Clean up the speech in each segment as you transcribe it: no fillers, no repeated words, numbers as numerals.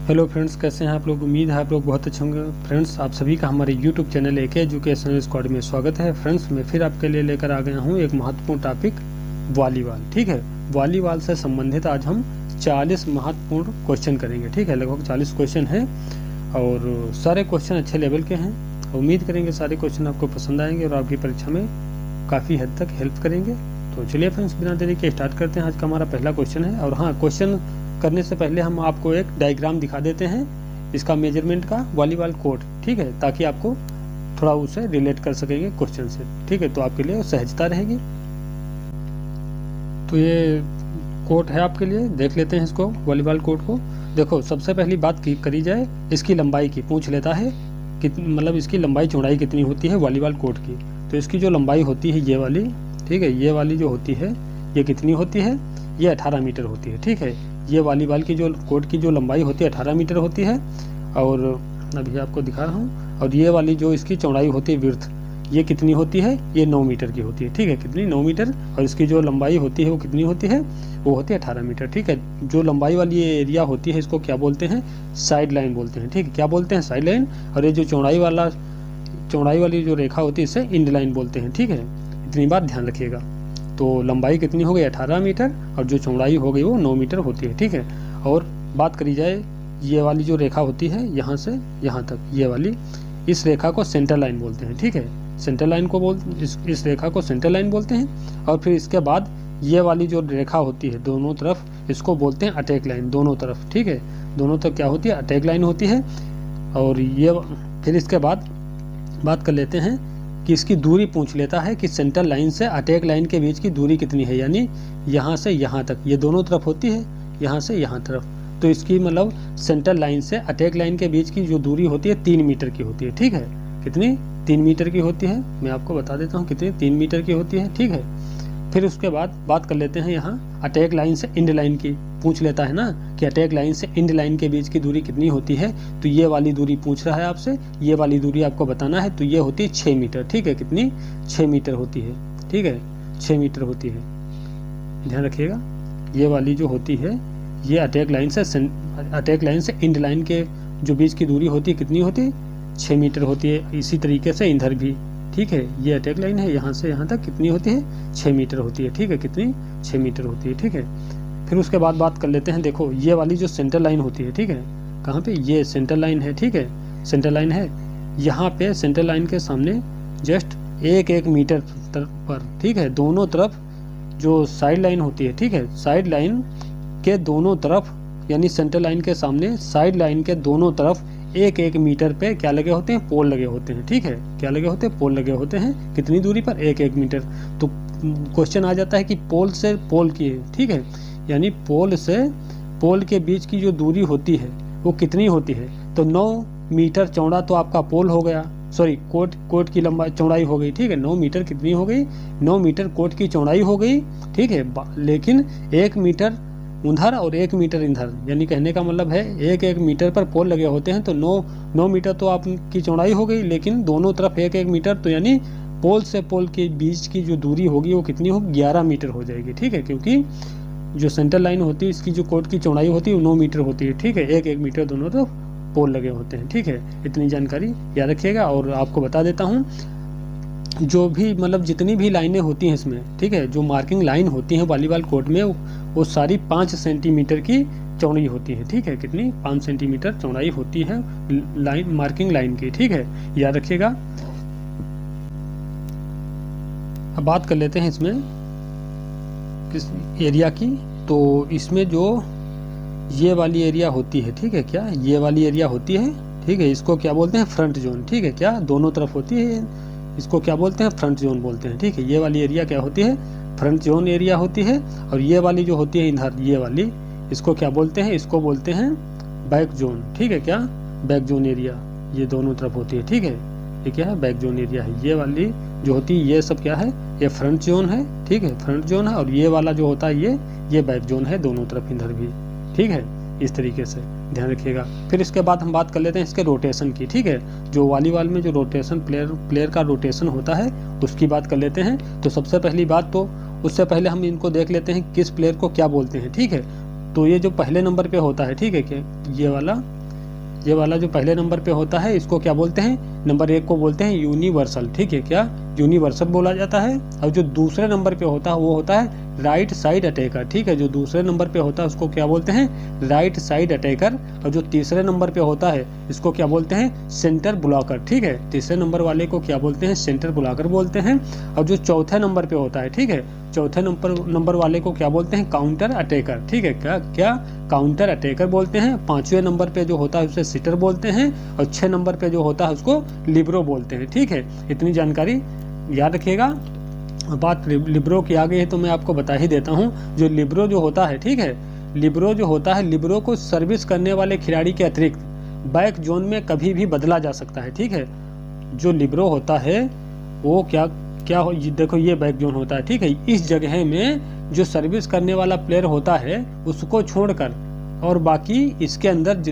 Hello friends, कैसे हैं आप लोग। उम्मीद है आप लोग बहुत अच्छे होंगे। फ्रेंड्स, आप सभी का हमारे YouTube channel AK educational squad में स्वागत है। फ्रेंड्स, मैं फिर आपके लिए लेकर आ गया हूं एक महत्वपूर्ण टॉपिक, वॉलीबॉल। ठीक है, वॉलीबॉल से संबंधित आज हम 40 महत्वपूर्ण क्वेश्चन करेंगे। ठीक है, लगभग 40 क्वेश्चन हैं और सारे क्वेश्चन अच्छे लेवल के हैं। उम्मीद करेंगे सारे क्वेश्चन आपको पसंद आएंगे और आपकी परीक्षा में काफ़ी हद तक हेल्प करेंगे। तो चलिए फ्रेंड्स, बिना देरी के स्टार्ट करते हैं। आज का हमारा पहला क्वेश्चन है। और हाँ, क्वेश्चन करने से पहले हम आपको एक डायग्राम दिखा देते हैं इसका मेजरमेंट का, वॉलीबॉल कोर्ट। ठीक है, ताकि आपको थोड़ा उसे रिलेट कर सकेंगे क्वेश्चन से। ठीक है, तो आपके लिए सहजता रहेगी। तो ये कोर्ट है आपके लिए, देख लेते हैं इसको, वॉलीबॉल कोर्ट को। देखो, सबसे पहली बात करी जाए इसकी लंबाई की। पूछ लेता है कि मतलब इसकी लंबाई चौड़ाई कितनी होती है वॉलीबॉल कोर्ट की। तो इसकी जो लंबाई होती है ये वाली, ठीक है, ये वाली जो होती है ये कितनी होती है, ये 18 मीटर होती है। ठीक है, ये वॉलीबॉल की जो कोर्ट की जो लंबाई होती है 18 मीटर होती है। और अभी आपको दिखा रहा हूँ। और ये वाली जो इसकी चौड़ाई होती है, विड्थ, ये कितनी होती है, ये 9 मीटर की होती है। ठीक है, कितनी, 9 मीटर। और इसकी जो लंबाई होती है वो कितनी होती है, वो होती है 18 मीटर। ठीक है, जो लंबाई वाली ये एरिया होती है इसको क्या बोलते हैं, साइड लाइन बोलते हैं। ठीक है, क्या बोलते हैं, साइड लाइन। और ये जो चौड़ाई वाली जो रेखा होती है इसे इंड लाइन बोलते हैं। ठीक है, इतनी बात ध्यान रखिएगा। तो लंबाई कितनी हो गई, 18 मीटर, और जो चौड़ाई हो गई वो 9 मीटर होती है। ठीक है, और बात करी जाए ये वाली जो रेखा होती है यहाँ से यहाँ तक, ये वाली, इस रेखा को सेंटर लाइन बोलते हैं। ठीक है, सेंटर लाइन को इस रेखा को सेंटर लाइन बोलते हैं। और फिर इसके बाद ये वाली जो रेखा होती है दोनों तरफ, इसको बोलते हैं अटैक लाइन, दोनों तरफ। ठीक है, दोनों तरफ क्या होती है, अटैक लाइन होती है। और ये फिर इसके बाद बात कर लेते हैं कि इसकी दूरी पूछ लेता है कि सेंटर लाइन से अटैक लाइन के बीच की दूरी कितनी है, यानी यहाँ से यहाँ तक, ये दोनों तरफ होती है, यहाँ से यहाँ तरफ। तो इसकी मतलब सेंटर लाइन से अटैक लाइन के बीच की जो दूरी होती है 3 मीटर की होती है। ठीक है, कितनी, 3 मीटर की होती है। मैं आपको बता देता हूँ कितनी, 3 मीटर की होती है। ठीक है, फिर उसके बाद बात कर लेते हैं यहाँ अटैक लाइन से इंड लाइन की। पूछ लेता है ना कि अटैक लाइन से इंड लाइन के बीच की दूरी कितनी होती है। तो ये वाली दूरी पूछ रहा है आपसे, ये वाली दूरी आपको बताना है। तो ये होती है 6 मीटर। ठीक है, कितनी, 6 मीटर होती है। ठीक है, 6 मीटर होती है, ध्यान रखिएगा। ये वाली जो होती है ये अटैक लाइन से इंड लाइन के जो बीच की दूरी होती है कितनी होती है, 6 मीटर होती है। इसी तरीके से इधर भी, ठीक है, ये अटैक लाइन है, यहाँ से यहाँ तक कितनी होती है, 6 मीटर होती है। ठीक है, कितनी, 6 मीटर होती है। ठीक है, फिर उसके बाद बात कर लेते हैं। देखो, ये वाली जो सेंटर लाइन होती है, ठीक है, कहाँ पे, ये सेंटर लाइन है। ठीक है, सेंटर लाइन है यहाँ पे, सेंटर लाइन के सामने जस्ट 1-1 मीटर पर। ठीक है, दोनों तरफ जो साइड लाइन होती है, ठीक है, साइड लाइन के दोनों तरफ, यानी सेंटर लाइन के सामने साइड लाइन के दोनों तरफ 1-1 मीटर पे क्या लगे होते हैं, पोल लगे होते हैं। ठीक है, क्या लगे होते हैं, पोल लगे होते हैं। कितनी दूरी पर, 1-1 मीटर। तो क्वेश्चन आ जाता है कि पोल से पोल की, ठीक है, यानी पोल से पोल के बीच की जो दूरी होती है वो कितनी होती है। तो 9 मीटर चौड़ा तो आपका पोल हो गया, सॉरी, कोट की लंबाई चौड़ाई हो गई। ठीक है, 9 मीटर कितनी हो गई, 9 मीटर कोट की चौड़ाई हो गई। ठीक है, लेकिन 1 मीटर उधर और 1 मीटर इधर, यानी कहने का मतलब है 1-1 मीटर पर पोल लगे होते हैं। तो 9 मीटर तो आपकी चौड़ाई हो गई, लेकिन दोनों तरफ 1-1 मीटर, तो यानी पोल से पोल के बीच की जो दूरी होगी वो कितनी होगी, 11 मीटर हो जाएगी। ठीक है, क्योंकि जो सेंटर लाइन होती है इसकी जो कोट की चौड़ाई होती है वो 9 मीटर होती है। ठीक है, 1-1 मीटर दोनों तरफ पोल लगे होते हैं। ठीक है, इतनी जानकारी याद रखिएगा। और आपको बता देता हूँ, जो भी मतलब जितनी भी लाइनें होती हैं इसमें, ठीक है, जो मार्किंग लाइन होती हैं वॉलीबॉल कोर्ट में, वो सारी 5 सेंटीमीटर की चौड़ी होती है। ठीक है, कितनी, 5 सेंटीमीटर चौड़ाई होती है लाइन, मार्किंग लाइन की। ठीक है, याद रखिएगा। अब बात कर लेते हैं इसमें किस एरिया की। तो इसमें जो ये वाली एरिया होती है, ठीक है, क्या, ये वाली एरिया होती है, ठीक है, इसको क्या बोलते हैं, फ्रंट जोन। ठीक है, क्या, दोनों तरफ होती है, इसको क्या बोलते हैं, फ्रंट जोन बोलते हैं। ठीक है, ये वाली एरिया क्या होती है, फ्रंट जोन एरिया होती है। और ये वाली जो होती है इधर, ये वाली, इसको क्या बोलते हैं, इसको बोलते हैं बैक जोन। ठीक है, क्या, बैक जोन एरिया, ये दोनों तरफ होती है। ठीक है, ये क्या है, बैक जोन एरिया है। ये वाली जो होती है ये सब क्या है, ये फ्रंट जोन है। ठीक है, फ्रंट जोन है। और ये वाला जो होता है ये बैक जोन है, दोनों तरफ इधर भी। ठीक है, इस तरीके से ध्यान रखिएगा। फिर इसके बाद हम बात कर लेते हैं इसके रोटेशन की। ठीक है, जो वॉलीबॉल में जो रोटेशन, प्लेयर का रोटेशन होता है उसकी बात कर लेते हैं। तो सबसे पहली बात, तो उससे पहले हम इनको देख लेते हैं किस प्लेयर को क्या बोलते हैं। ठीक है, तो ये जो पहले नंबर पे होता है, ठीक है, कि ये वाला जो पहले नंबर पे होता है इसको क्या बोलते हैं, नंबर 1 को बोलते हैं यूनिवर्सल, ठीक है, क्या यूनिवर्सल बोला जाता है। और जो दूसरे नंबर पे होता है वो होता है राइट साइड अटैकर, ठीक है, जो दूसरे नंबर पे होता है उसको क्या बोलते हैं, राइट साइड अटैकर। और जो तीसरे नंबर पे होता है इसको क्या बोलते हैं, सेंटर ब्लॉकर, ठीक है, तीसरे नंबर वाले को क्या बोलते हैं, सेंटर ब्लॉकर बोलते हैं। और जो चौथे नंबर पे होता है, ठीक है, चौथे नंबर वाले को क्या बोलते हैं, काउंटर अटैकर, ठीक है, क्या काउंटर अटैकर बोलते हैं। 5वें नंबर पे जो होता है उसे सिटर बोलते हैं, और 6 नंबर पे जो होता है उसको लिब्रो बोलते हैं, ठीक है। इतनी जानकारी याद रखिएगा। बात लिब्रो की आ गई है तो मैं आपको बता ही देता हूँ। जो लिब्रो जो होता है, ठीक है, लिब्रो जो होता है, लिब्रो को सर्विस करने वाले खिलाड़ी के अतिरिक्त बैक जोन में कभी भी बदला जा सकता है, ठीक है। जो लिब्रो होता है वो क्या हो, देखो ये बैक जोन होता है, ठीक है, इस जगह में जो सर्विस करने वाला प्लेयर होता है उसको छोड़कर और बाकी इसके अंदर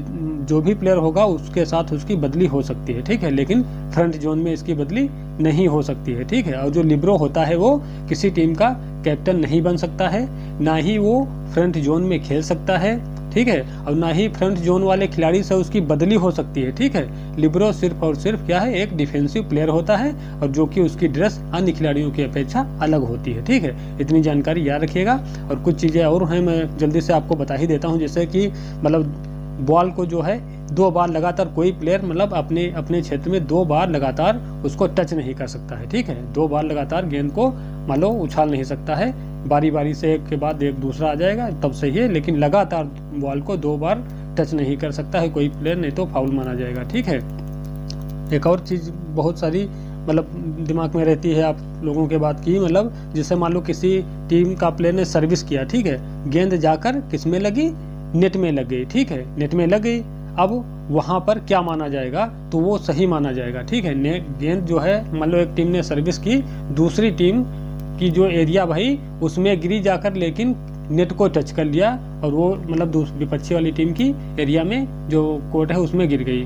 जो भी प्लेयर होगा उसके साथ उसकी बदली हो सकती है, ठीक है, लेकिन फ्रंट जोन में इसकी बदली नहीं हो सकती है, ठीक है। और जो लिब्रो होता है वो किसी टीम का कैप्टन नहीं बन सकता है, ना ही वो फ्रंट जोन में खेल सकता है, ठीक है, और ना ही फ्रंट जोन वाले खिलाड़ी से उसकी बदली हो सकती है, ठीक है। लिब्रो सिर्फ और सिर्फ क्या है, एक डिफेंसिव प्लेयर होता है और जो कि उसकी ड्रेस अन्य खिलाड़ियों की अपेक्षा अलग होती है, ठीक है। इतनी जानकारी याद रखिएगा। और कुछ चीज़ें और हैं, मैं जल्दी से आपको बता ही देता हूँ, जैसे कि मतलब बॉल को जो है 2 बार लगातार कोई प्लेयर मतलब अपने क्षेत्र में 2 बार लगातार उसको टच नहीं कर सकता है, ठीक है। 2 बार लगातार गेंद को मान लो उछाल नहीं सकता है, बारी बारी से एक के बाद एक दूसरा आ जाएगा तब सही है, लेकिन लगातार बॉल को 2 बार टच नहीं कर सकता है कोई प्लेयर, नहीं तो फाउल माना जाएगा, ठीक है। एक और चीज़ बहुत सारी मतलब दिमाग में रहती है आप लोगों के बात की, मतलब जैसे मान लो किसी टीम का प्लेयर ने सर्विस किया, ठीक है, गेंद जाकर किस में लगी, नेट में लग गई, ठीक है, नेट में लग गई। अब वहां पर क्या माना जाएगा, तो वो सही माना जाएगा, ठीक है। गेंद जो है मान लो एक टीम ने सर्विस की, दूसरी टीम की जो एरिया भाई उसमें गिरी जाकर लेकिन नेट को टच कर लिया और वो मतलब विपक्षी वाली टीम की एरिया में जो कोर्ट है उसमें गिर गई,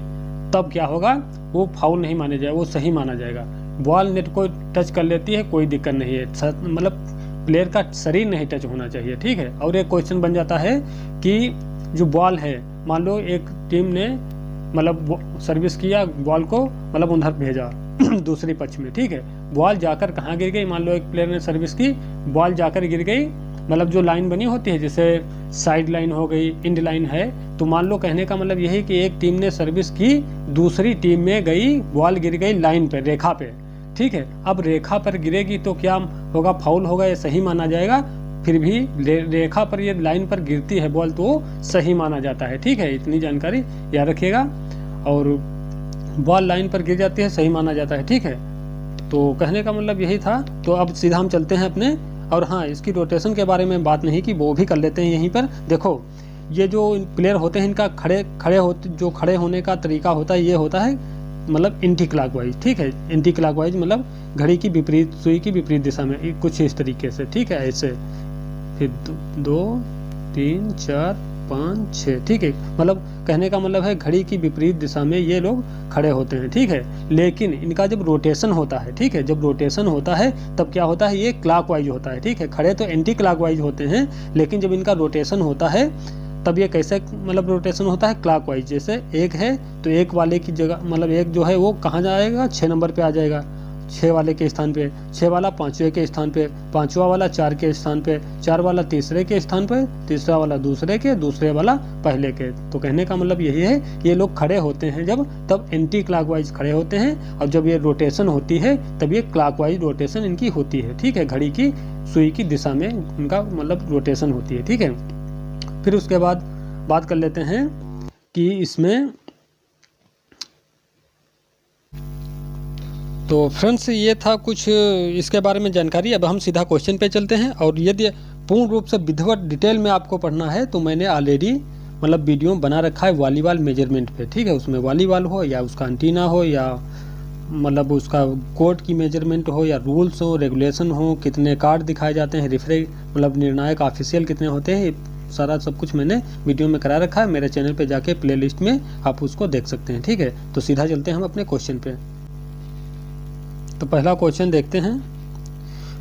तब क्या होगा, वो फाउल नहीं माना जाएगा, वो सही माना जाएगा। बॉल नेट को टच कर लेती है कोई दिक्कत नहीं है, मतलब प्लेयर का शरीर नहीं टच होना चाहिए, ठीक है। और एक क्वेश्चन बन जाता है कि जो बॉल है, मान लो एक टीम ने मतलब सर्विस किया, बॉल को मतलब उधर भेजा दूसरी पक्ष में, ठीक है, बॉल जाकर कहाँ गिर गई, मान लो एक प्लेयर ने सर्विस की, बॉल जाकर गिर गई, मतलब जो लाइन बनी होती है जैसे साइड लाइन हो गई, इंड लाइन है, तो मान लो कहने का मतलब यही कि एक टीम ने सर्विस की, दूसरी टीम में गई, बॉल गिर गई लाइन पे, रेखा पे, ठीक है। अब रेखा पर गिरेगी तो क्या होगा, फाउल होगा, ये सही माना जाएगा। फिर भी रेखा पर ये लाइन पर गिरती है बॉल तो सही माना जाता है, ठीक है। इतनी जानकारी याद रखिएगा। और बॉल लाइन पर गिर जाती है सही माना जाता है, ठीक है। तो कहने का मतलब यही था। तो अब सीधा हम चलते हैं अपने, और हाँ, इसकी रोटेशन के बारे में बात नहीं की, वो भी कर लेते हैं यहीं पर। देखो ये जो प्लेयर होते हैं इनका खड़े होने का तरीका होता है, ये होता है मतलब एंटी क्लॉकवाइज, ठीक है। एंटी क्लॉकवाइज मतलब घड़ी की विपरीत, सुई की विपरीत दिशा में, कुछ इस तरीके से, ठीक है, ऐसे। फिर 2 3 4 5 6, ठीक है, मतलब कहने का मतलब है घड़ी की विपरीत दिशा में ये लोग खड़े होते हैं, ठीक है। लेकिन इनका जब रोटेशन होता है, ठीक है, जब रोटेशन होता है तब क्या होता है, ये क्लॉकवाइज होता है, ठीक है। खड़े तो एंटी क्लॉकवाइज होते हैं, लेकिन जब इनका रोटेशन होता है तब ये कैसे मतलब रोटेशन होता है, क्लॉकवाइज। जैसे एक है तो एक वाले की जगह मतलब एक जो है वो कहाँ जाएगा, 6 नंबर पे आ जाएगा, 6 वाले के स्थान पे, 6 वाला 5वें के स्थान पे, 5वां वाला 4 के स्थान पे, 4 वाला तीसरे के स्थान पे, तीसरा वाला दूसरे के, दूसरे वाला पहले के। तो कहने का मतलब यही है, ये लोग खड़े होते हैं जब, तब एंटी क्लॉकवाइज खड़े होते हैं, और जब ये रोटेशन होती है तब ये क्लॉकवाइज रोटेशन इनकी होती है, ठीक है। घड़ी की सुई की दिशा में उनका मतलब रोटेशन होती है, ठीक है। फिर उसके बाद बात कर लेते हैं कि इसमें, तो फ्रेंड्स ये था कुछ इसके बारे में जानकारी। अब हम सीधा क्वेश्चन पे चलते हैं। और यदि पूर्ण रूप से विधिवत डिटेल में आपको पढ़ना है तो मैंने ऑलरेडी मतलब वीडियो बना रखा है वॉलीबॉल मेजरमेंट पे, ठीक है। उसमें वॉलीबॉल हो या उसका एंटीना हो या मतलब उसका कोर्ट की मेजरमेंट हो या रूल्स हो, रेगुलेशन हो, कितने कार्ड दिखाए जाते हैं, रेफरी मतलब निर्णायक ऑफिशियल कितने होते हैं, सारा सब कुछ मैंने वीडियो में करा रखा है। मेरे चैनल पे जाके प्लेलिस्ट में आप उसको देख सकते हैं, ठीक है। तो सीधा चलते हैं हम अपने क्वेश्चन पे। तो पहला क्वेश्चन देखते हैं।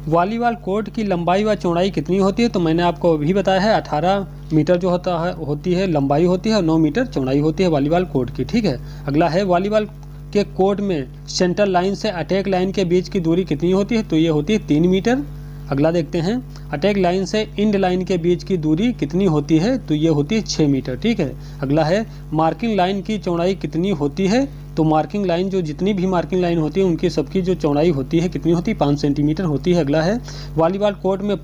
वॉलीबॉल कोर्ट की लंबाई व चौड़ाई कितनी होती है? तो मैंने आपको अभी बताया है 18 मीटर जो होती है लंबाई होती है और 9 मीटर चौड़ाई होती है वॉलीबॉल कोर्ट की। ठीक है, अगला है वॉलीबॉल के कोर्ट में सेंटर लाइन से अटैक लाइन के बीच की दूरी कितनी होती है? तो ये होती है 3 मीटर। अगला देखते हैं, अटैक लाइन से इंड लाइन के बीच की दूरी कितनी होती है? तो ये होती है 6 मीटर। ठीक है, अगला है मार्किंग लाइन की चौड़ाई कितनी होती है? तो मार्किंग लाइन जो जितनी भी मार्किंग लाइन होती है उनकी सबकी जो चौड़ाई होती है कितनी होती है? 5 सेंटीमीटर होती है। अगला है वॉलीबॉल कोर्ट में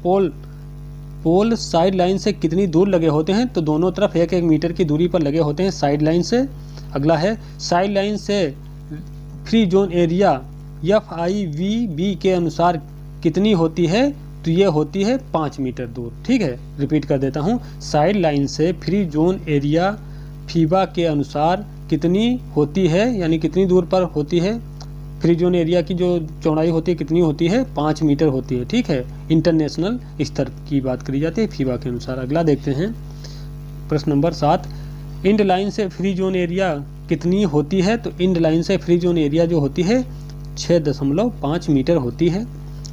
पोल साइड लाइन से कितनी दूर लगे होते हैं? तो दोनों तरफ 1-1 मीटर की दूरी पर लगे होते हैं साइड लाइन से। अगला है साइड लाइन से फ्री जोन एरिया FIVB के अनुसार कितनी होती है? तो ये होती है 5 मीटर दूर। ठीक है, रिपीट कर देता हूँ, साइड लाइन से फ्री जोन एरिया फीबा के अनुसार कितनी होती है, यानी कितनी दूर पर होती है? फ्री जोन एरिया की जो चौड़ाई होती है कितनी होती है? 5 मीटर होती है। ठीक है, इंटरनेशनल स्तर की बात करी जाती है फीबा के अनुसार। अगला देखते हैं प्रश्न नंबर 7, इंड लाइन से फ्री जोन एरिया कितनी होती है? तो इंड लाइन से फ्री जोन एरिया जो होती है 6.5 मीटर होती है।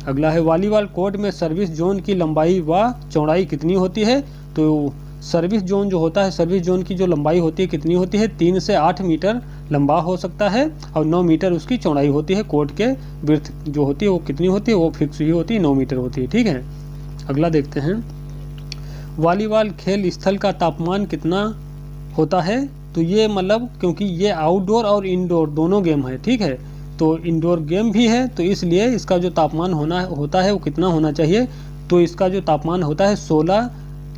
अगला है वॉलीबॉल कोर्ट में सर्विस जोन की लंबाई व चौड़ाई कितनी होती है? तो सर्विस जोन जो होता है, सर्विस जोन की जो लंबाई होती है कितनी होती है? 3 से 8 मीटर लंबा हो सकता है और 9 मीटर उसकी चौड़ाई होती है। कोर्ट के विड्थ जो होती है वो कितनी होती है? वो फिक्स ही होती है, 9 मीटर होती है। ठीक है, अगला देखते हैं, वॉलीबॉल खेल स्थल का तापमान कितना होता है? तो ये मतलब क्योंकि ये आउटडोर और इंडोर दोनों गेम है। ठीक है, तो इंडोर गेम भी है तो इसलिए इसका जो तापमान होता है वो कितना होना चाहिए? तो इसका जो तापमान होता है 16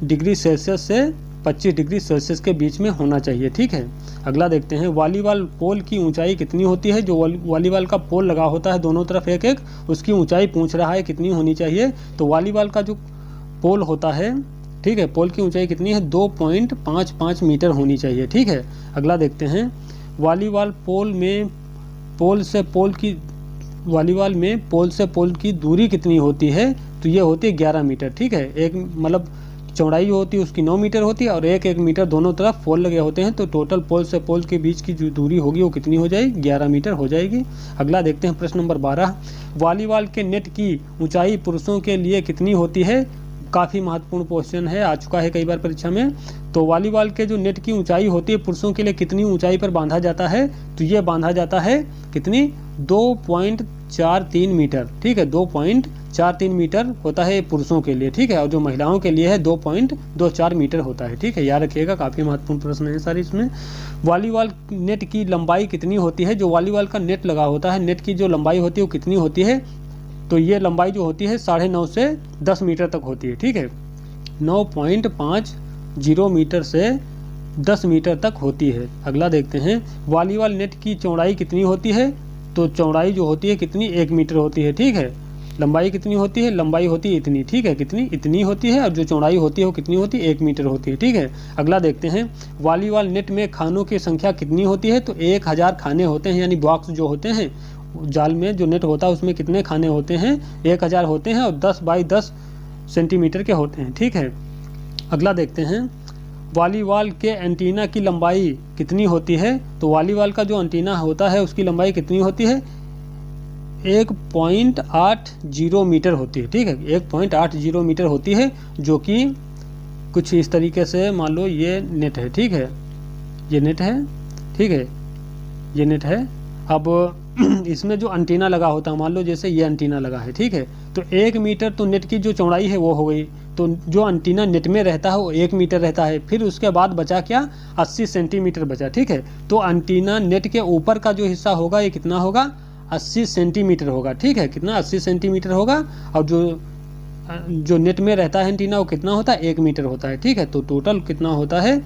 डिग्री सेल्सियस से 25 डिग्री सेल्सियस के बीच में होना चाहिए। ठीक है, अगला देखते हैं, वॉलीबॉल पोल की ऊंचाई कितनी होती है? जो वॉलीबॉल का पोल लगा होता है दोनों तरफ 1-1, उसकी ऊंचाई पूछ रहा है कितनी होनी चाहिए? तो वॉलीबॉल का जो पोल होता है, ठीक है, पोल की ऊंचाई कितनी है? 2.55 मीटर होनी चाहिए। ठीक है, अगला देखते हैं, वॉलीबॉल में पोल से पोल की दूरी कितनी होती है? तो ये होती है 11 मीटर। ठीक है, एक मतलब चौड़ाई जो होती है उसकी 9 मीटर होती है और 1-1 मीटर दोनों तरफ पोल लगे होते हैं, तो टोटल पोल से पोल के बीच की जो दूरी होगी वो कितनी हो जाएगी? 11 मीटर हो जाएगी। अगला देखते हैं प्रश्न नंबर 12, वॉलीबॉल के नेट की ऊंचाई पुरुषों के लिए कितनी होती है? काफ़ी महत्वपूर्ण क्वेश्चन है, आ चुका है कई बार परीक्षा में। तो वॉलीबॉल के जो नेट की ऊंचाई होती है पुरुषों के लिए कितनी ऊंचाई पर बांधा जाता है? तो ये बांधा जाता है कितनी? 2.43 मीटर। ठीक है, 2.43 मीटर होता है पुरुषों के लिए। ठीक है, और जो महिलाओं के लिए है 2.24 मीटर होता है। ठीक है, याद रखिएगा, काफ़ी महत्वपूर्ण प्रश्न है सारे इसमें। वॉलीबॉल नेट की लंबाई कितनी होती है? जो वॉलीबॉल का नेट लगा होता है, नेट की जो लंबाई होती है वो कितनी होती है? तो ये लंबाई जो होती है 9.5 से 10 मीटर तक होती है। ठीक है, 9.50 मीटर से 10 मीटर तक होती है। अगला देखते हैं, वॉलीबॉल नेट की चौड़ाई कितनी होती है? तो चौड़ाई जो होती है कितनी? 1 मीटर होती है। ठीक है, लंबाई कितनी होती है? लंबाई होती है इतनी। ठीक है, कितनी? इतनी होती है, और जो चौड़ाई होती है वो कितनी होती है? 1 मीटर होती है। ठीक है, अगला देखते हैं, वॉलीबॉल नेट में खानों की संख्या कितनी होती है? तो 1000 खाने होते हैं, यानी बॉक्स जो होते हैं जाल में जो नेट होता है उसमें कितने खाने होते हैं? 1000 होते हैं और 10 बाई 10 सेंटीमीटर के होते हैं। ठीक है, अगला देखते हैं, वॉलीबॉल के एंटीना की लंबाई कितनी होती है? तो वॉलीबॉल का जो एंटीना होता है उसकी लंबाई कितनी होती है? 1.80 मीटर होती है। ठीक है, 1.80 मीटर होती है, जो कि कुछ इस तरीके से, मान लो ये नेट है। ठीक है, ये नेट है। ठीक है, ये नेट है। अब इसमें जो एंटीना लगा होता है, मान लो जैसे ये एंटीना लगा है। ठीक है, तो 1 मीटर तो नेट की जो चौड़ाई है वो हो गई, तो जो एंटीना नेट में रहता है वो 1 मीटर रहता है। फिर उसके बाद बचा क्या? 80 सेंटीमीटर बचा। ठीक है, तो एंटीना नेट के ऊपर का जो हिस्सा होगा ये कितना होगा? 80 सेंटीमीटर होगा। ठीक है, कितना? 80 सेंटीमीटर होगा। और जो नेट में रहता है एंटीना वो कितना होता है? 1 मीटर होता है। ठीक है, तो टोटल कितना होता है?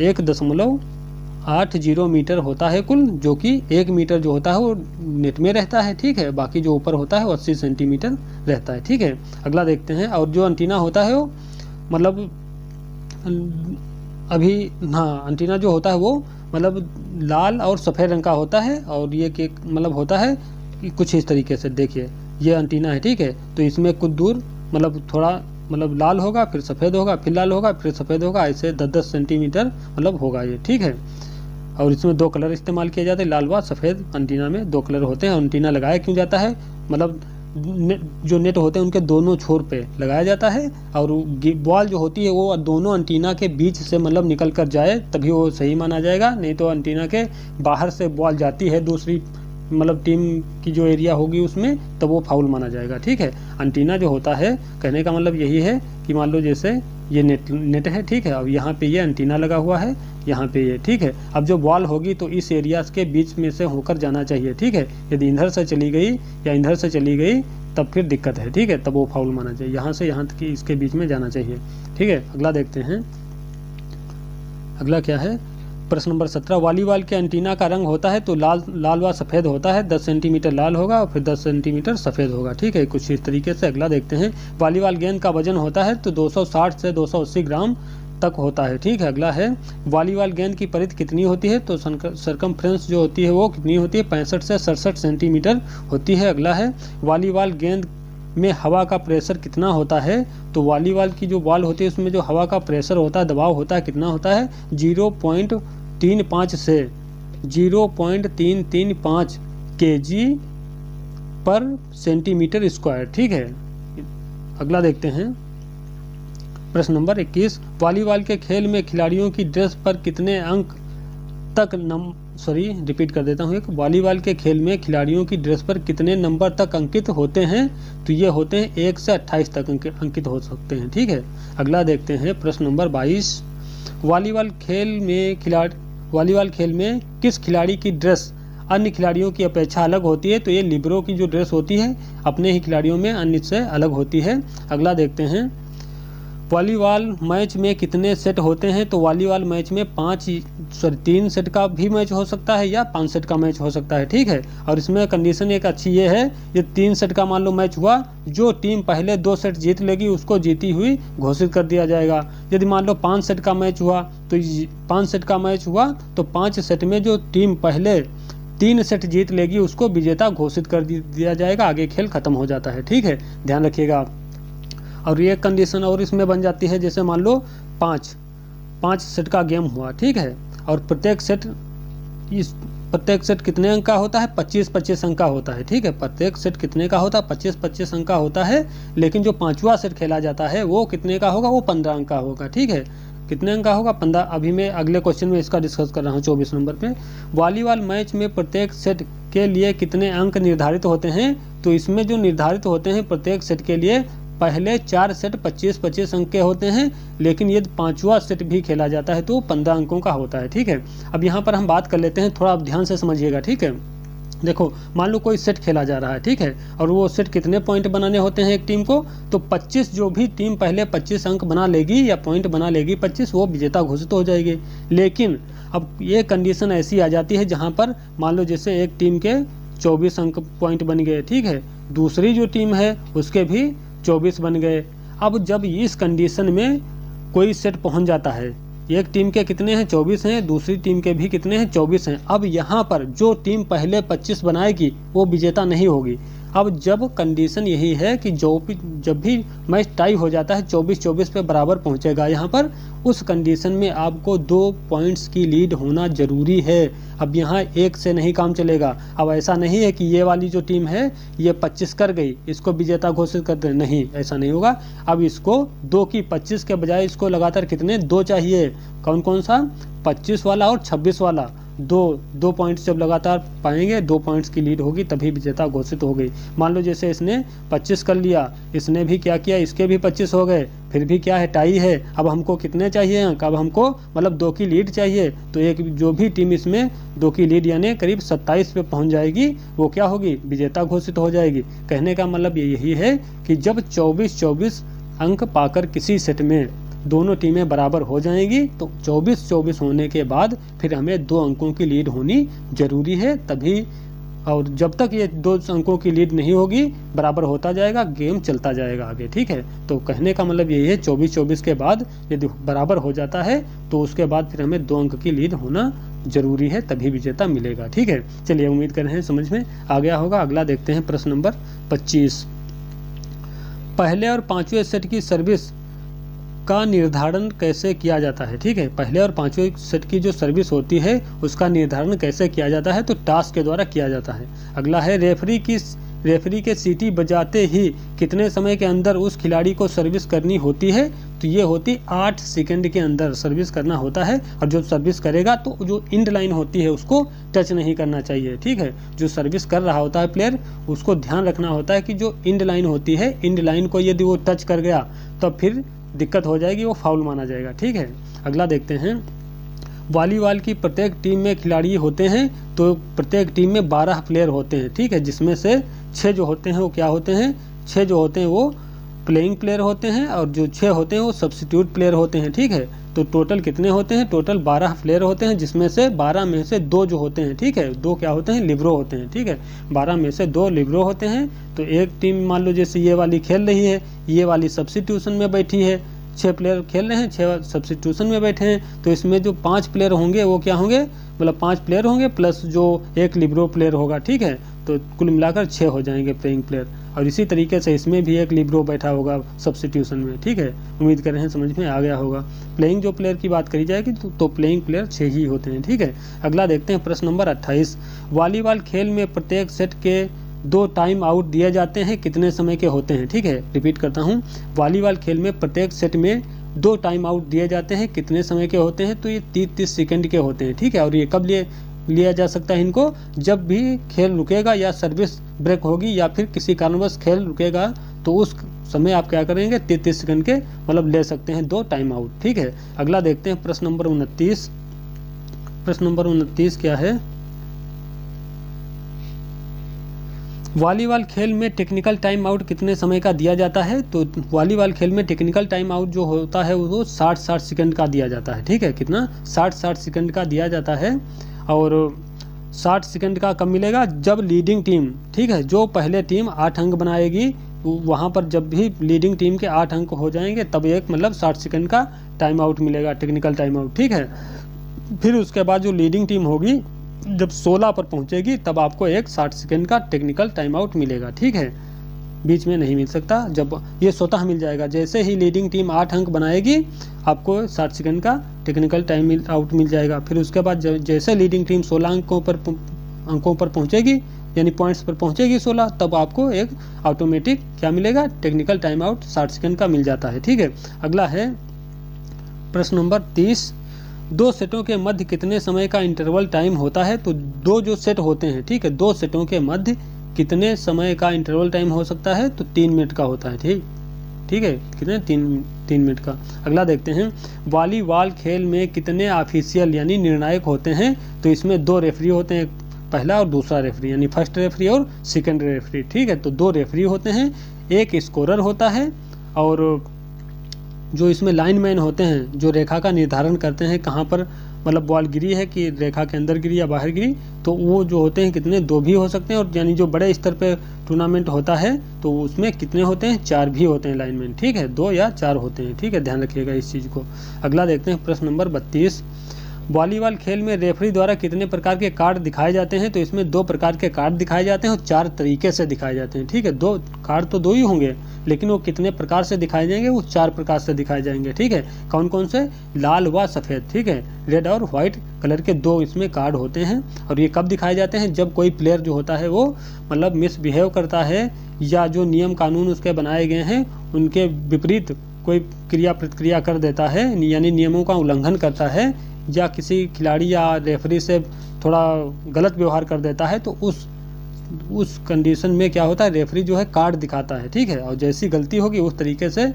1.80 मीटर होता है कुल, जो कि 1 मीटर जो होता है वो नेट में रहता है। ठीक है, बाकी जो ऊपर होता है वो 80 सेंटीमीटर रहता है। ठीक है, अगला देखते हैं, और जो एंटीना होता है वो मतलब अभी, हाँ, एंटीना जो होता है वो मतलब लाल और सफ़ेद रंग का होता है, और ये कि मतलब होता है कि कुछ इस तरीके से, देखिए ये एंटीना है। ठीक है, तो इसमें कुछ दूर मतलब थोड़ा मतलब लाल होगा, फिर सफ़ेद होगा, फिर लाल होगा, फिर सफ़ेद होगा, ऐसे 10-10 सेंटीमीटर मतलब होगा ये। ठीक है, और इसमें 2 कलर इस्तेमाल किए जाते हैं, लाल व सफ़ेद। एंटीना में 2 कलर होते हैं। एंटीना लगाया क्यों जाता है? मतलब जो नेट होते हैं उनके दोनों छोर पे लगाया जाता है, और बॉल जो होती है वो दोनों एंटीना के बीच से मतलब निकल कर जाए तभी वो सही माना जाएगा, नहीं तो एंटीना के बाहर से बॉल जाती है दूसरी मतलब टीम की जो एरिया होगी उसमें, तो वो फाउल माना जाएगा। ठीक है, एंटीना जो होता है, कहने का मतलब यही है कि मान लो जैसे ये नेट है, ठीक है, अब यहाँ पे ये एंटीना लगा हुआ है, यहाँ पे ये, ठीक है। अब जो बॉल होगी तो इस एरिया के बीच में से होकर जाना चाहिए, ठीक है। यदि इधर से चली गई या इधर से चली गई तब फिर दिक्कत है, ठीक है, तब वो फाउल माना चाहिए। यहाँ से यहाँ तक इसके बीच में जाना चाहिए, ठीक है। अगला देखते हैं, अगला क्या है, प्रश्न नंबर 17। वॉलीबॉल के एंटीना का रंग होता है तो लाल व सफ़ेद होता है, 10 सेंटीमीटर लाल होगा और फिर 10 सेंटीमीटर सफ़ेद होगा, ठीक है, कुछ इस तरीके से। अगला देखते हैं, वॉलीबॉल गेंद का वजन होता है तो 260 से 280 ग्राम तक होता है, ठीक है। अगला है, वॉलीबॉल गेंद की परिधि कितनी होती है, तो सरकमफ्रेंस जो होती है वो कितनी होती है, 65 से 67 सेंटीमीटर होती है। अगला है, वॉलीबॉल गेंद में हवा का प्रेशर कितना होता है, तो वॉलीबॉल की जो बॉल होती है उसमें जो हवा का प्रेशर होता है, दबाव होता है, कितना होता है, 0.35 से 0.335 kg पर सेंटीमीटर स्क्वायर, ठीक है। अगला देखते हैं, प्रश्न नंबर 21। वॉलीबॉल के खेल में खिलाड़ियों की ड्रेस पर कितने अंक तक रिपीट कर देता हूँ, एक वॉलीबॉल के खेल में खिलाड़ियों की ड्रेस पर कितने नंबर तक अंकित होते हैं, तो ये होते हैं 1 से 28 तक अंकित हो सकते हैं, ठीक है। अगला देखते हैं, प्रश्न नंबर 22। वॉलीबॉल खेल में किस खिलाड़ी की ड्रेस अन्य खिलाड़ियों की अपेक्षा अलग होती है, तो ये लिबरो की जो ड्रेस होती है अपने ही खिलाड़ियों में अन्य से अलग होती है। अगला देखते हैं, वॉलीबॉल मैच में कितने सेट होते हैं, तो वॉलीबॉल मैच में 3 सेट का भी मैच हो सकता है या 5 सेट का मैच हो सकता है, ठीक है। और इसमें कंडीशन एक अच्छी ये है, ये 3 सेट का मान लो मैच हुआ, जो टीम पहले 2 सेट जीत लेगी उसको जीती हुई घोषित कर दिया जाएगा। यदि मान लो 5 सेट का मैच हुआ तो 5 सेट का मैच हुआ तो 5 सेट में जो टीम पहले 3 सेट जीत लेगी उसको विजेता घोषित कर दिया जाएगा, आगे खेल खत्म हो जाता है, ठीक है, ध्यान रखिएगा। और ये कंडीशन और इसमें बन जाती है, जैसे मान लो 5 सेट का गेम हुआ, ठीक है, और प्रत्येक सेट कितने अंक का होता है, 25-25 अंक का होता है, ठीक है। प्रत्येक सेट कितने का होता है, 25-25 अंक का होता है, लेकिन जो 5वां सेट खेला जाता है वो कितने का होगा, वो 15 अंक का होगा, ठीक है। कितने अंक का होगा, 15। अभी मैं अगले क्वेश्चन में इसका डिस्कस कर रहा हूँ 24 नंबर पे। वॉलीबॉल मैच में प्रत्येक सेट के लिए कितने अंक निर्धारित होते हैं, तो इसमें जो निर्धारित होते हैं प्रत्येक सेट के लिए, पहले 4 सेट 25-25 अंक के होते हैं, लेकिन यदि 5वां सेट भी खेला जाता है तो 15 अंकों का होता है, ठीक है। अब यहाँ पर हम बात कर लेते हैं, थोड़ा आप ध्यान से समझिएगा, ठीक है। देखो, मान लो कोई सेट खेला जा रहा है, ठीक है, और वो सेट कितने पॉइंट बनाने होते हैं एक टीम को, तो 25, जो भी टीम पहले 25 अंक बना लेगी या पॉइंट बना लेगी 25, वो विजेता घोषित हो जाएगी। लेकिन अब ये कंडीशन ऐसी आ जाती है जहाँ पर मान लो जैसे एक टीम के 24 अंक पॉइंट बन गए, ठीक है, दूसरी जो टीम है उसके भी 24 बन गए। अब जब इस कंडीशन में कोई सेट पहुंच जाता है, एक टीम के कितने हैं, 24 हैं, दूसरी टीम के भी कितने हैं, 24 हैं। अब यहाँ पर जो टीम पहले 25 बनाएगी वो विजेता नहीं होगी। अब जब कंडीशन यही है कि जब भी मैच टाई हो जाता है 24-24 पे बराबर पहुंचेगा यहाँ पर, उस कंडीशन में आपको 2 पॉइंट्स की लीड होना जरूरी है। अब यहाँ 1 से नहीं काम चलेगा। अब ऐसा नहीं है कि ये वाली जो टीम है ये 25 कर गई, इसको विजेता घोषित कर दे, नहीं, ऐसा नहीं होगा। अब इसको 2 की 25 के बजाय इसको लगातार कितने 2 चाहिए, कौन कौन सा, 25 वाला और 26 वाला, 2 पॉइंट्स जब लगातार पाएंगे 2 पॉइंट्स की लीड होगी तभी विजेता घोषित हो गई। मान लो जैसे इसने 25 कर लिया, इसने भी क्या किया, इसके भी 25 हो गए, फिर भी क्या है, टाई है। अब हमको कितने चाहिए अंक, अब हमको मतलब 2 की लीड चाहिए, तो एक जो भी टीम इसमें 2 की लीड यानी करीब 27 पे पहुंच जाएगी, वो क्या होगी, विजेता घोषित हो जाएगी। कहने का मतलब यही है कि जब 24-24 अंक पाकर किसी सेट में दोनों टीमें बराबर हो जाएंगी तो 24-24 होने के बाद फिर हमें 2 अंकों की लीड होनी जरूरी है तभी, और जब तक ये 2 अंकों की लीड नहीं होगी बराबर होता जाएगा, गेम चलता जाएगा आगे, ठीक है। तो कहने का मतलब यही है 24-24 के बाद यदि बराबर हो जाता है तो उसके बाद फिर हमें 2 अंक की लीड होना जरूरी है तभी विजेता मिलेगा, ठीक है। चलिए, उम्मीद कर रहे हैं समझ में आ गया होगा। अगला देखते हैं, प्रश्न नंबर 25। पहले और 5वें सेट की सर्विस का निर्धारण कैसे किया जाता है, ठीक है। पहले और 5वें सेट की जो सर्विस होती है उसका निर्धारण कैसे किया जाता है, तो टास्क के द्वारा किया जाता है। अगला है, रेफरी रेफरी के सीटी बजाते ही कितने समय के अंदर उस खिलाड़ी को सर्विस करनी होती है, तो ये होती 8 सेकंड के अंदर सर्विस करना होता है। और जो सर्विस करेगा तो जो इंड लाइन होती है उसको टच नहीं करना चाहिए, ठीक है। जो सर्विस कर रहा होता है प्लेयर, उसको ध्यान रखना होता है कि जो इंड लाइन होती है, इंड लाइन को यदि वो टच कर गया तो फिर दिक्कत हो जाएगी, वो फाउल माना जाएगा, ठीक है। अगला देखते हैं, वॉलीबॉल की प्रत्येक टीम में खिलाड़ी होते हैं, तो प्रत्येक टीम में 12 प्लेयर होते हैं, ठीक है, जिसमें से 6 जो होते हैं वो क्या होते हैं, 6 जो होते हैं वो प्लेइंग प्लेयर होते हैं और जो 6 होते हैं वो सब्स्टिट्यूट प्लेयर होते हैं, ठीक है। तो टोटल कितने होते हैं, टोटल 12 प्लेयर होते हैं, जिसमें से 12 में से 2 जो होते हैं, ठीक है, 2 क्या होते हैं, लिब्रो होते हैं, ठीक है। 12 में से 2 लिब्रो होते हैं। तो एक टीम मान लो जैसे ये वाली खेल रही है, ये वाली सब्स्टिट्यूशन में बैठी है, 6 प्लेयर खेल रहे हैं, 6 सब्स्टिट्यूशन में बैठे हैं, तो इसमें जो 5 प्लेयर होंगे वो क्या होंगे, मतलब 5 प्लेयर होंगे प्लस जो एक लिब्रो प्लेयर होगा, ठीक है। तो कुल मिलाकर 6 हो जाएंगे प्लेइंग प्लेयर। और इसी तरीके से इसमें भी एक लिब्रो बैठा होगा सब्स्टिट्यूशन में, ठीक है। उम्मीद कर रहे हैं समझ में आ गया होगा। प्लेइंग जो प्लेयर की बात करी जाएगी तो प्लेइंग प्लेयर 6 ही होते हैं, ठीक है। अगला देखते हैं प्रश्न नंबर 28, वॉलीबॉल खेल में प्रत्येक सेट के 2 टाइम आउट दिए जाते हैं, कितने समय के होते हैं, ठीक है। रिपीट करता हूँ, वॉलीबॉल खेल में प्रत्येक सेट में 2 टाइम आउट दिए जाते हैं, कितने समय के होते हैं, तो ये 30-30 सेकंड के होते हैं, ठीक है। और ये कब लिया जा सकता है इनको, जब भी खेल रुकेगा या सर्विस ब्रेक होगी या फिर किसी कारणवश खेल रुकेगा, तो उस समय आप क्या करेंगे, 30 सेकंड के मतलब ले सकते हैं 2 टाइम आउट, ठीक है। अगला देखते हैं प्रश्न नंबर 29। प्रश्न नंबर 29 क्या है, वॉलीबॉल खेल में टेक्निकल टाइम आउट कितने समय का दिया जाता है, तो वॉलीबॉल खेल में टेक्निकल टाइम आउट जो होता है वो 60-60 सेकंड का दिया जाता है, ठीक है। कितना, 60-60 सेकंड का दिया जाता है। और 60 सेकंड का कब मिलेगा, जब लीडिंग टीम, ठीक है, जो पहले टीम 8 अंक बनाएगी वहाँ पर जब भी लीडिंग टीम के 8 अंक हो जाएंगे तब एक मतलब 60 सेकंड का टाइम आउट मिलेगा, टेक्निकल टाइम आउट, ठीक है। फिर उसके बाद जो लीडिंग टीम होगी जब 16 पर पहुंचेगी तब आपको एक 60 सेकंड का टेक्निकल टाइम आउट मिलेगा, ठीक है। बीच में नहीं मिल सकता, जब ये स्वतः मिल जाएगा, जैसे ही लीडिंग टीम 8 अंक बनाएगी आपको 60 सेकंड का टेक्निकल टाइम आउट मिल जाएगा। फिर उसके बाद जैसे लीडिंग टीम 16 अंकों पर पहुंचेगी, यानी पॉइंट्स पर पहुंचेगी 16, तब आपको एक ऑटोमेटिक क्या मिलेगा, टेक्निकल टाइम आउट 60 सेकंड का मिल जाता है, ठीक है। अगला है प्रश्न नंबर 30, 2 सेटों के मध्य कितने समय का इंटरवल टाइम होता है, तो 2 जो सेट होते हैं, ठीक है, 2 सेटों के मध्य कितने समय का इंटरवल टाइम हो सकता है, तो 3 मिनट का होता है, ठीक है, कितने, 3 मिनट का। अगला देखते हैं, वॉलीबॉल खेल में कितने ऑफिशियल यानी निर्णायक होते हैं, तो इसमें 2 रेफरी होते हैं, पहला और दूसरा रेफरी, यानी फर्स्ट रेफरी और सेकंड रेफरी, ठीक है। तो 2 रेफरी होते हैं, एक स्कोरर होता है, और जो इसमें लाइनमैन होते हैं जो रेखा का निर्धारण करते हैं कहाँ पर मतलब बॉल गिरी है कि रेखा के अंदर गिरी या बाहर गिरी, तो वो जो होते हैं कितने, 2 भी हो सकते हैं। और यानी जो बड़े स्तर पे टूर्नामेंट होता है तो उसमें कितने होते हैं, 4 भी होते हैं लाइनमैन, ठीक है, 2 या 4 होते हैं, ठीक है, ध्यान रखिएगा इस चीज़ को। अगला देखते हैं प्रश्न नंबर 32, वॉलीबॉल खेल में रेफरी द्वारा कितने प्रकार के कार्ड दिखाए जाते हैं, तो इसमें 2 प्रकार के कार्ड दिखाए जाते हैं और 4 तरीके से दिखाए जाते हैं, ठीक है। 2 कार्ड तो 2 ही होंगे, लेकिन वो कितने प्रकार से दिखाए जाएंगे, वो 4 प्रकार से दिखाए जाएंगे, ठीक है। कौन कौन से, लाल व सफ़ेद, ठीक है, रेड और व्हाइट कलर के 2 इसमें कार्ड होते हैं। और ये कब दिखाए जाते हैं, जब कोई प्लेयर जो होता है वो मतलब मिसबिहेव करता है या जो नियम कानून उसके बनाए गए हैं उनके विपरीत कोई क्रिया प्रतिक्रिया कर देता है, यानी नियमों का उल्लंघन करता है, या किसी खिलाड़ी या रेफरी से थोड़ा गलत व्यवहार कर देता है, तो उस कंडीशन में क्या होता है, रेफरी जो है कार्ड दिखाता है, ठीक है। और जैसी गलती होगी उस तरीके से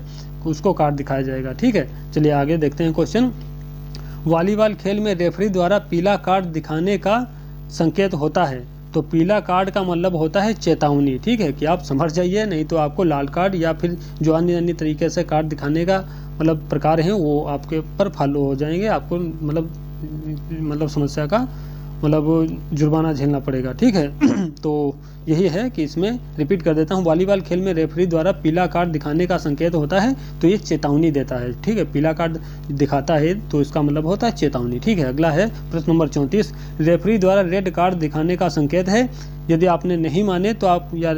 उसको कार्ड दिखाया जाएगा, ठीक है। चलिए आगे देखते हैं क्वेश्चन, वॉलीबॉल खेल में रेफरी द्वारा पीला कार्ड दिखाने का संकेत होता है, तो पीला कार्ड का मतलब होता है चेतावनी, ठीक है, कि आप समझ जाइए, नहीं तो आपको लाल कार्ड या फिर जो अन्य तरीके से कार्ड दिखाने का मतलब प्रकार हैं वो आपके ऊपर फॉलो हो जाएंगे, आपको मतलब समस्या का मतलब जुर्माना झेलना पड़ेगा, ठीक है। तो यही है कि इसमें रिपीट कर देता हूँ, वॉलीबॉल खेल में रेफरी द्वारा पीला कार्ड दिखाने का संकेत होता है, तो ये चेतावनी देता है, ठीक है, पीला कार्ड दिखाता है तो इसका मतलब होता है चेतावनी, ठीक है। अगला है प्रश्न नंबर 34, रेफरी द्वारा रेड कार्ड दिखाने का संकेत है, यदि आपने नहीं माने तो आप या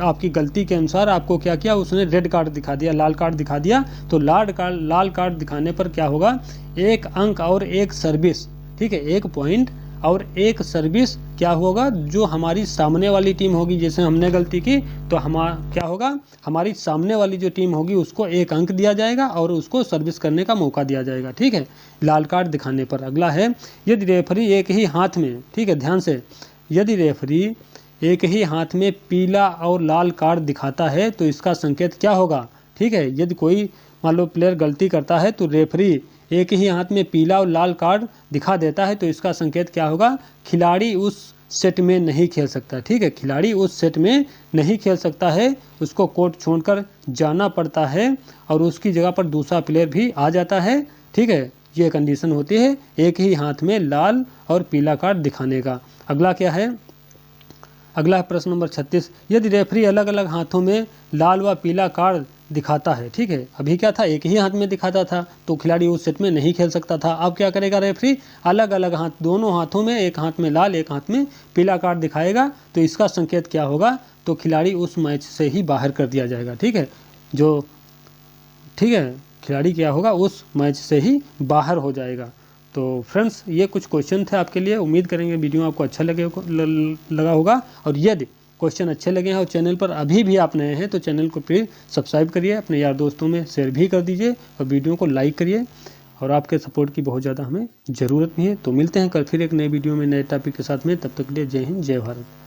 आपकी गलती के अनुसार आपको क्या किया, उसने रेड कार्ड दिखा दिया, लाल कार्ड दिखा दिया, तो लाल कार्ड दिखाने पर क्या होगा, 1 अंक और 1 सर्विस, ठीक है, 1 पॉइंट और एक सर्विस क्या होगा, जो हमारी सामने वाली टीम होगी, जैसे हमने गलती की तो क्या होगा, हमारी सामने वाली जो टीम होगी उसको 1 अंक दिया जाएगा और उसको सर्विस करने का मौका दिया जाएगा। ठीक है, लाल कार्ड दिखाने पर। अगला है, यदि रेफरी एक ही हाथ में, ठीक है ध्यान से, यदि रेफरी एक ही हाथ में पीला और लाल कार्ड दिखाता है तो इसका संकेत क्या होगा। ठीक है, यदि कोई मान लो प्लेयर गलती करता है तो रेफरी एक ही हाथ में पीला और लाल कार्ड दिखा देता है तो इसका संकेत क्या होगा, खिलाड़ी उस सेट में नहीं खेल सकता। ठीक है, खिलाड़ी उस सेट में नहीं खेल सकता है, उसको कोर्ट छोड़कर जाना पड़ता है और उसकी जगह पर दूसरा प्लेयर भी आ जाता है। ठीक है, ये कंडीशन होती है एक ही हाथ में लाल और पीला कार्ड दिखाने का। अगला क्या है, अगला है प्रश्न नंबर 36, यदि रेफरी अलग अलग हाथों में लाल व पीला कार्ड दिखाता है। ठीक है, अभी क्या था, एक ही हाथ में दिखाता था तो खिलाड़ी उस सेट में नहीं खेल सकता था। अब क्या करेगा रेफरी, अलग अलग हाथ, दोनों हाथों में, एक हाथ में लाल एक हाथ में पीला कार्ड दिखाएगा तो इसका संकेत क्या होगा, तो खिलाड़ी उस मैच से ही बाहर कर दिया जाएगा। ठीक है, ठीक है, खिलाड़ी क्या होगा, उस मैच से ही बाहर हो जाएगा। तो फ्रेंड्स, ये कुछ क्वेश्चन थे आपके लिए। उम्मीद करेंगे वीडियो आपको अच्छा लगा होगा, और यदि क्वेश्चन अच्छे लगे हैं और चैनल पर अभी भी आप नए हैं तो चैनल को प्लीज़ सब्सक्राइब करिए, अपने यार दोस्तों में शेयर भी कर दीजिए और वीडियो को लाइक करिए, और आपके सपोर्ट की बहुत ज़्यादा हमें ज़रूरत भी है। तो मिलते हैं कल फिर एक नए वीडियो में नए टॉपिक के साथ में, तब तक के लिए जय हिंद जय भारत।